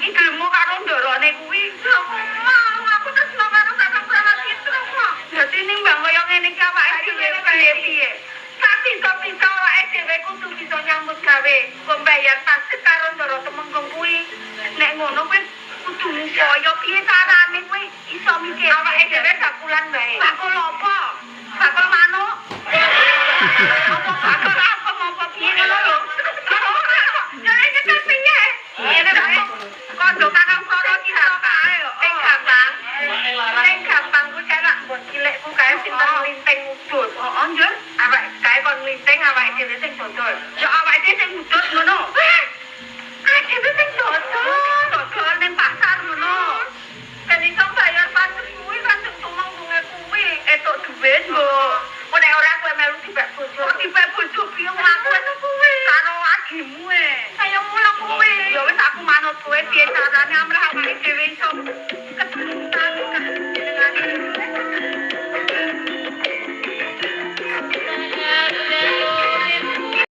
iki gelemo karo ndorone kuwi. Mau aku tresno karo Kakang Pramastita kok. Dadi nimbang kaya ngene iki awake dhewe piye-piye. Sak bisa awake dhewe kudu bisa nyambut gawe. Pembayar pasti karo Ndoro Temenggung kuwi. Nek ngono kuwi kudu ngupaya piye carane kuwi iso mikir awake dhewe bakulan bae. Bakul apa? Bakul manuk. Apa apa piye ngono lho. Jadi kita piye? Ngene bae. Kondo Kakang Soro ki kae yo. Sing gampang ku celak mbon cilikku kae sinten linting udut. Heeh, nggih. Awake kae kon linting awake dhewe sing dodol. Ya awake dhewe sing udut ngono. Awake dhewe sing dodol ning pasar ngono. Ben iso bayar pancet kuwi kan sing tumeng-tunge kuwi. Entuk dhuwit nggo. Nek ora kowe melu dibek bojo. Dibek bojo piye ngaku kuwi karo agimu e. Kaya mulo kuwi. Ya wis aku manut kowe piye carane amrah